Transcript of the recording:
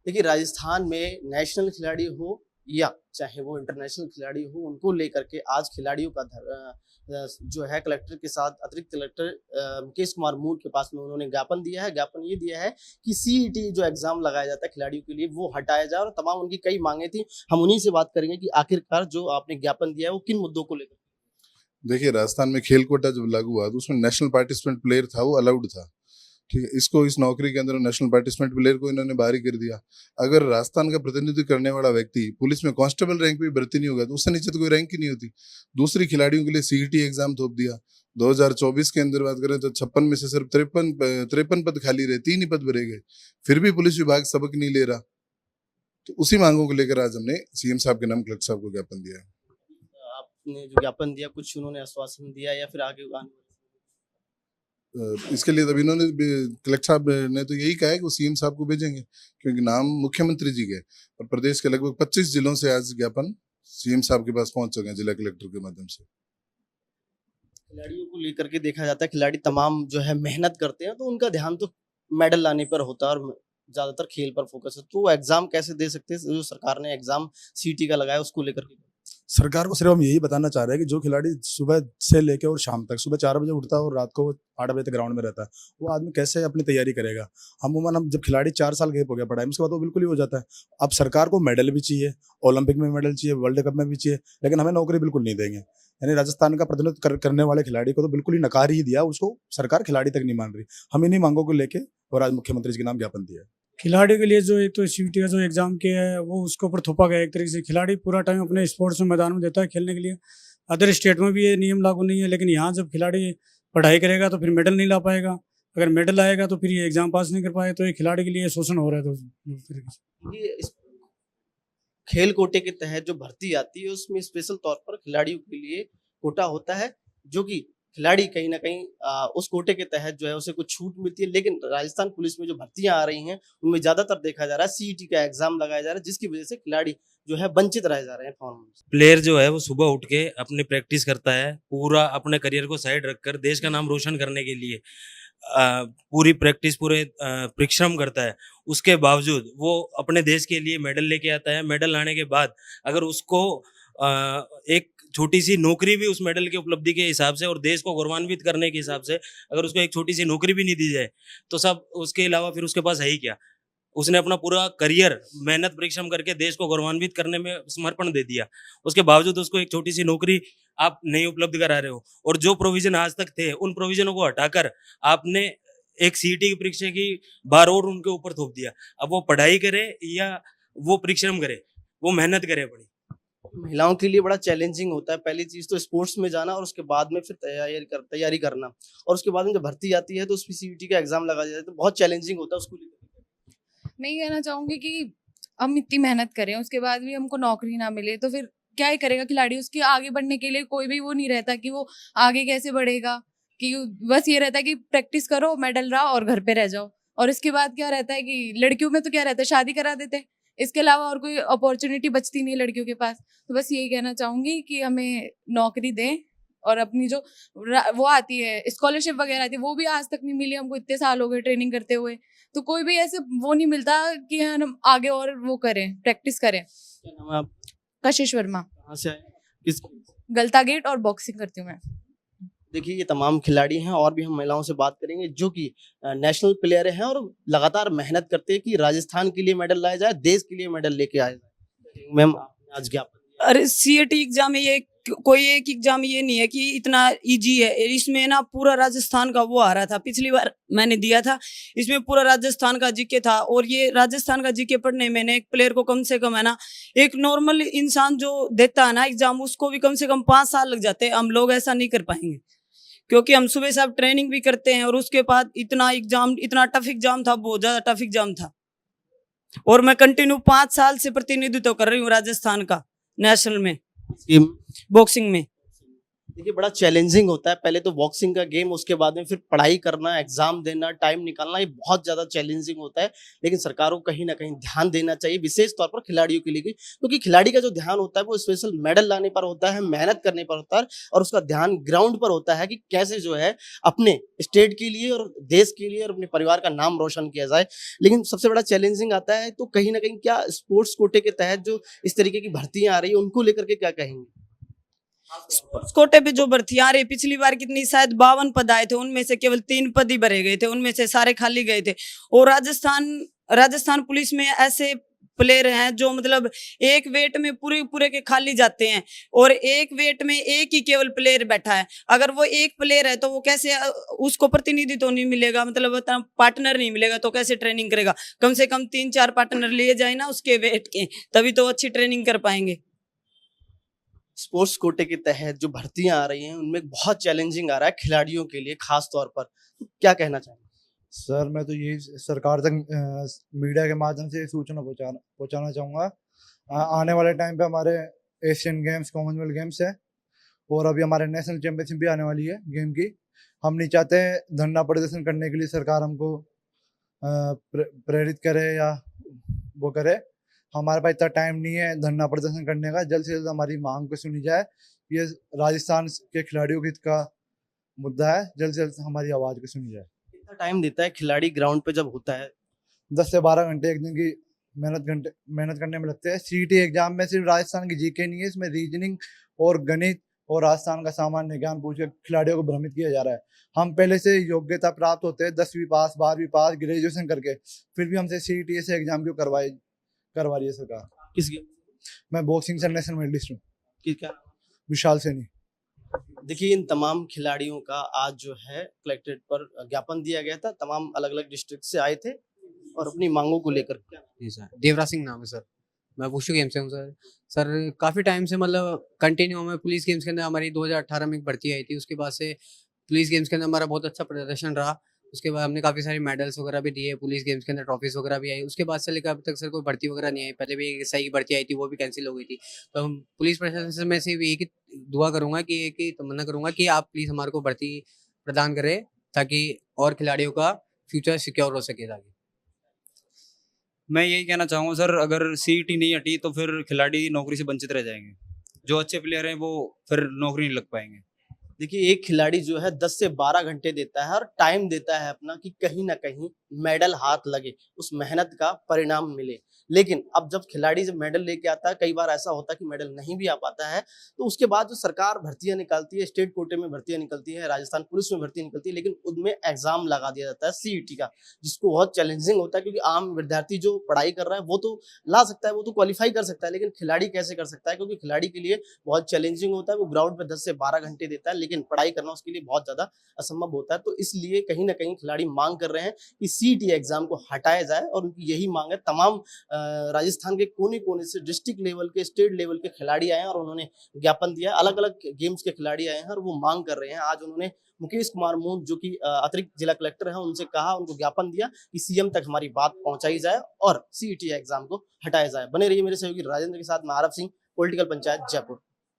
देखिए राजस्थान में नेशनल खिलाड़ी हो या चाहे वो इंटरनेशनल खिलाड़ी हो, उनको लेकर के आज खिलाड़ियों का जो है कलेक्टर के साथ अतिरिक्त कलेक्टर मुकेश कुमार मूल के पास में उन्होंने ज्ञापन दिया है। ज्ञापन ये दिया है कि सीईटी जो एग्जाम लगाया जाता है खिलाड़ियों के लिए वो हटाया जाए और तमाम उनकी कई मांगे थी। हम उन्हीं से बात करेंगे कि आखिरकार जो आपने ज्ञापन दिया है वो किन मुद्दों को लेकर। देखिए, राजस्थान में खेल कोटा जब लागू हुआ तो उसमें नेशनल पार्टिसिपेंट प्लेयर था, वो अलाउड था। ठीक है, इसको इस नौकरी के अंदर नेशनल पार्टिसिपेंट प्लेयर को इन्होंने बाहर कर दिया। अगर राजस्थान का प्रतिनिधित्व करने वाला व्यक्ति पुलिस में कांस्टेबल रैंक पे भर्ती नहीं होगा तो उससे नीचे तो कोई रैंक ही नहीं होती। दूसरी खिलाड़ियों के लिए सीईटी एग्जाम थोप दिया। 2024 के अंदर बात करें तो 56 में से सिर्फ 53 पद खाली रहे, 3 ही पद भरे गए। फिर भी पुलिस विभाग सबक नहीं ले रहा। तो उसी मांगों को लेकर आज हमने सीएम साहब के नाम कलेक्टर साहब को ज्ञापन दिया है। आपने जो ज्ञापन दिया कुछ उन्होंने आश्वासन दिया या फिर आगे इसके लिए तभी इन्होंने कलेक्टर साहब ने तो यही कहा है कि वो सीएम साहब को भेजेंगे, क्योंकि नाम मुख्यमंत्री जी के और प्रदेश के लगभग 25 जिलों से आज ज्ञापन सीएम साहब के पास पहुंच चुके हैं जिला कलेक्टर के माध्यम से। खिलाड़ियों को लेकर के देखा जाता है, खिलाड़ी तमाम जो है मेहनत करते हैं तो उनका ध्यान तो मेडल लाने पर होता है और ज्यादातर खेल पर फोकस है। तो एग्जाम कैसे दे सकते हैं जो सरकार ने एग्जाम सीटी का लगाया उसको लेकर के? सरकार को सिर्फ हम यही बताना चाह रहे हैं कि जो खिलाड़ी सुबह से लेकर और शाम तक, सुबह 4 बजे उठता है और रात को 8 बजे तक ग्राउंड में रहता है, वो आदमी कैसे अपनी तैयारी करेगा। हम जब खिलाड़ी 4 साल गैप हो गया पढ़ाई में, उसके बाद वो बिल्कुल ही हो जाता है। अब सरकार को मेडल भी चाहिए, ओलंपिक में मेडल चाहिए, वर्ल्ड कप में भी चाहिए, लेकिन हमें नौकरी बिल्कुल नहीं देंगे। यानी राजस्थान का प्रतिनिधित्व करने वाले खिलाड़ी को तो बिल्कुल ही नकार ही दिया, उसको सरकार खिलाड़ी तक नहीं मान रही। हम इन्हीं मांगों को लेकर और आज मुख्यमंत्री जी के नाम ज्ञापन दिया है। खिलाड़ी के लिए जो एक तो सीईटी का जो एग्जाम किया है वो उसके ऊपर थोपा गया एक तरीके से। खिलाड़ी पूरा टाइम अपने स्पोर्ट्स में मैदान में देता है खेलने के लिए। अदर स्टेट में भी ये नियम लागू नहीं है, लेकिन यहाँ जब खिलाड़ी पढ़ाई करेगा तो फिर मेडल नहीं ला पाएगा। अगर मेडल आएगा तो फिर ये एग्जाम पास नहीं कर पाए, तो ये खिलाड़ी के लिए शोषण हो रहा है। तो उस तरीके से ये खेल कोटे के तहत जो भर्ती आती है उसमें स्पेशल तौर पर खिलाड़ियों के लिए कोटा होता है, जो कि खिलाड़ी कहीं ना कहीं उस कोटे के तहत जो है उसे कुछ छूट मिलती है। लेकिन राजस्थान पुलिस में जो भर्तियां आ रही हैं उनमें ज्यादातर देखा जा रहा है सीईटी का एग्जाम लगाया जा रहा है, जिसकी वजह से खिलाड़ी जो है वंचित रह जा रहे हैं फॉर्म से। प्लेयर जो है वो सुबह उठ के अपनी प्रैक्टिस करता है, पूरा अपने करियर को साइड रखकर देश का नाम रोशन करने के लिए पूरी प्रैक्टिस, पूरे परिश्रम करता है। उसके बावजूद वो अपने देश के लिए मेडल लेके आता है। मेडल लाने के बाद अगर उसको एक छोटी सी नौकरी भी उस मेडल की उपलब्धि के हिसाब से और देश को गौरवान्वित करने के हिसाब से अगर उसको एक छोटी सी नौकरी भी नहीं दी जाए तो सब उसके अलावा फिर उसके पास है ही क्या। उसने अपना पूरा करियर मेहनत परिश्रम करके देश को गौरवान्वित करने में समर्पण दे दिया, उसके बावजूद उसको एक छोटी सी नौकरी आप नहीं उपलब्ध करा रहे हो। और जो प्रोविजन आज तक थे उन प्रोविजनों को हटाकर आपने एक सीईटी की परीक्षा की बार और उनके ऊपर थोप दिया। अब वो पढ़ाई करे या वो परिश्रम करे, वो मेहनत करे अपनी। महिलाओं के लिए बड़ा चैलेंजिंग होता है। पहली चीज तो स्पोर्ट्स में जाना और उसके बाद में फिर तैयारी करना, और उसके बाद में जब भर्ती आती है तो उसमें सीईटी का एग्जाम लगाया जाता है, तो बहुत चैलेंजिंग होता है उसको लेकर। मैं ये कहना चाहूंगी कि हम इतनी मेहनत करें उसके बाद भी हमको नौकरी ना मिले तो फिर क्या ही करेगा खिलाड़ी। उसके आगे बढ़ने के लिए कोई भी वो नहीं रहता कि वो आगे कैसे बढ़ेगा, कि बस ये रहता है कि प्रैक्टिस करो, मेडल लाओ और घर पे रह जाओ। और इसके बाद क्या रहता है कि लड़कियों में तो क्या रहता है, शादी करा देते हैं, इसके अलावा और कोई अपॉर्चुनिटी बचती नहीं है लड़कियों के पास। तो बस यही कहना चाहूंगी कि हमें नौकरी दें, और अपनी जो वो आती है स्कॉलरशिप वगैरह आती है वो भी आज तक नहीं मिली हमको। इतने साल हो गए ट्रेनिंग करते हुए, तो कोई भी ऐसे वो नहीं मिलता कि हम आगे और वो करें, प्रैक्टिस करें। क्या नाम है आप? कशिश वर्मा। कहाँ से आए? किस? गलता गेट और बॉक्सिंग करती हूँ मैं। देखिए ये तमाम खिलाड़ी हैं और भी हम महिलाओं से बात करेंगे जो कि नेशनल प्लेयर हैं और लगातार मेहनत करते हैं कि राजस्थान के लिए मेडल लाया जाए, देश के लिए मेडल लेके आया जाए। मैम आपने आज ज्ञापन दिया। अरे सीईटी एग्जाम ये कोई एक एग्जाम ये नहीं है कि इतना इजी है। इसमें ना पूरा राजस्थान का वो आ रहा था, पिछली बार मैंने दिया था, इसमें पूरा राजस्थान का जीके था। और ये राजस्थान का जीके पढ़ने में एक प्लेयर को कम से कम है ना, एक नॉर्मल इंसान जो देता है ना एग्जाम, उसको भी कम से कम 5 साल लग जाते हैं। हम लोग ऐसा नहीं कर पाएंगे क्योंकि हम सुबह साहब ट्रेनिंग भी करते हैं और उसके बाद इतना एग्जाम, इतना टफ एग्जाम था, बहुत ज्यादा टफ एग्जाम था। और मैं कंटिन्यू 5 साल से प्रतिनिधित्व कर रही हूँ राजस्थान का नेशनल में, बॉक्सिंग में। देखिए बड़ा चैलेंजिंग होता है, पहले तो बॉक्सिंग का गेम, उसके बाद में फिर पढ़ाई करना, एग्जाम देना, टाइम निकालना, ये बहुत ज्यादा चैलेंजिंग होता है। लेकिन सरकार को कहीं ना कहीं ध्यान देना चाहिए, विशेष तौर पर खिलाड़ियों के लिए, क्योंकि खिलाड़ी का जो ध्यान होता है वो स्पेशल मेडल लाने पर होता है, मेहनत करने पर होता है, और उसका ध्यान ग्राउंड पर होता है कि कैसे जो है अपने स्टेट के लिए और देश के लिए और अपने परिवार का नाम रोशन किया जाए। लेकिन सबसे बड़ा चैलेंजिंग आता है, तो कहीं ना कहीं क्या स्पोर्ट्स कोटे के तहत जो इस तरीके की भर्तियां आ रही है उनको लेकर के क्या कहेंगे? स्पोर्ट्स कोटे पे जो भर्तियां आ रही है, पिछली बार कितनी शायद 52 पद आए थे, उनमें से केवल 3 पद ही भरे गए थे, उनमें से सारे खाली गए थे। और राजस्थान पुलिस में ऐसे प्लेयर हैं जो मतलब एक वेट में पूरे के खाली जाते हैं, और एक वेट में एक ही केवल प्लेयर बैठा है। अगर वो एक प्लेयर है तो वो कैसे, उसको प्रतिनिधि तो नहीं मिलेगा, मतलब पार्टनर नहीं मिलेगा, तो कैसे ट्रेनिंग करेगा? कम से कम 3-4 पार्टनर लिए जाए ना उसके वेट के, तभी तो अच्छी ट्रेनिंग कर पाएंगे। स्पोर्ट्स कोटे के तहत जो भर्तियां आ रही हैं उनमें बहुत चैलेंजिंग आ रहा है खिलाड़ियों के लिए खास तौर पर, तो क्या कहना चाहेंगे? सर मैं तो यही सरकार तक मीडिया के माध्यम से सूचना पहुंचाना चाहूँगा। आने वाले टाइम पे हमारे एशियन गेम्स, कॉमनवेल्थ गेम्स है, और अभी हमारे नेशनल चैंपियनशिप भी आने वाली है गेम की। हम नहीं चाहते धरना प्रदर्शन करने के लिए सरकार हमको प्रेरित करे या वो करे। हमारे पास इतना टाइम नहीं है धरना प्रदर्शन करने का। जल्द से जल्द हमारी मांग को सुनी जाए। ये राजस्थान के खिलाड़ियों के हित का मुद्दा है, जल्द से जल्द हमारी आवाज़ को सुनी जाए। कितना टाइम देता है खिलाड़ी ग्राउंड पे जब होता है? 10 से 12 घंटे एक दिन की मेहनत करने में लगते हैं। सीईटी एग्जाम में सिर्फ राजस्थान की जीके नहीं है, इसमें रीजनिंग और गणित और राजस्थान का सामान्य ज्ञान पूछ के खिलाड़ियों को भ्रमित किया जा रहा है। हम पहले से योग्यता प्राप्त होते हैं 10वीं पास, 12वीं पास, ग्रेजुएशन करके, फिर भी हमसे सीईटी से एग्जाम क्यों करवा रही है सरकार? किस गेम? मैं बॉक्सिंग से नेशनल मेडलिस्ट हूँ, क्या? विशाल सैनी। देखिए इन तमाम खिलाड़ियों का आज जो है कलेक्ट्रेट पर ज्ञापन दिया गया था। तमाम अलग अलग डिस्ट्रिक्ट से आए थे और अपनी मांगों को लेकर। जी सर, देवराज सिंह नाम है सर, मैं वुशु गेम से हूँ सर। सर काफ़ी टाइम से मतलब कंटिन्यू हमें पुलिस गेम्स के अंदर हमारी 2018 में एक भर्ती आई थी, उसके बाद से पुलिस गेम्स के अंदर हमारा बहुत अच्छा प्रदर्शन रहा। उसके बाद हमने काफ़ी सारी मेडल्स वगैरह भी दिए, पुलिस गेम्स के अंदर ट्रॉफीज वगैरह भी आई। उसके बाद से लेकर अब तक सर कोई भर्ती वगैरह नहीं आई। पहले भी एक सही भर्ती आई थी, वो भी कैंसिल हो गई थी। तो हम पुलिस प्रशासन से मैं सिर्फ एक ही दुआ करूँगा कि एक ही तमन्ना करूँगा कि आप प्लीज़ हमारे को भर्ती प्रदान करें, ताकि और खिलाड़ियों का फ्यूचर सिक्योर हो सके। ताकि मैं यही कहना चाहूँगा सर, अगर सीईटी नहीं हटी तो फिर खिलाड़ी नौकरी से वंचित रह जाएंगे। जो अच्छे प्लेयर हैं वो फिर नौकरी नहीं लग पाएंगे। देखिए एक खिलाड़ी जो है 10 से 12 घंटे देता है और टाइम देता है अपना कि कहीं ना कहीं मेडल हाथ लगे, उस मेहनत का परिणाम मिले। लेकिन अब जब खिलाड़ी जब मेडल लेके आता है, कई बार ऐसा होता है कि मेडल नहीं भी आ पाता है, तो उसके बाद जो सरकार भर्तियां निकालती है, स्टेट कोटे में भर्तियां निकलती है, राजस्थान पुलिस में भर्ती निकलती है, लेकिन उनमें एग्जाम लगा दिया जाता है सीईटी का, जिसको बहुत चैलेंजिंग होता है। क्योंकि आम विद्यार्थी जो पढ़ाई कर रहा है वो तो ला सकता है, वो तो क्वालिफाई कर सकता है, लेकिन खिलाड़ी कैसे कर सकता है? क्योंकि खिलाड़ी के लिए बहुत चैलेंजिंग होता है। वो ग्राउंड पे 10 से 12 घंटे देता है, लेकिन पढ़ाई करना उसके लिए बहुत ज्यादा असंभव होता है। तो इसलिए कहीं ना कहीं खिलाड़ी मांग कर रहे हैं कि सीईटी एग्जाम को हटाया जाए, और उनकी यही मांग है। तमाम राजस्थान के कोने कोने से, डिस्ट्रिक्ट लेवल के, स्टेट लेवल के खिलाड़ी आए हैं और उन्होंने ज्ञापन दिया। अलग अलग गेम्स के खिलाड़ी आए हैं और वो मांग कर रहे हैं। आज उन्होंने मुकेश कुमार मोहन जो कि अतिरिक्त जिला कलेक्टर हैं, उनसे कहा, उनको ज्ञापन दिया कि सीएम तक हमारी बात पहुंचाई जाए और सीईटी एग्जाम को हटाया जाए। बने रहिए मेरे सहयोगी राजेंद्र के साथ। मैं आरव सिंह, पॉलिटिकल पंचायत, जयपुर।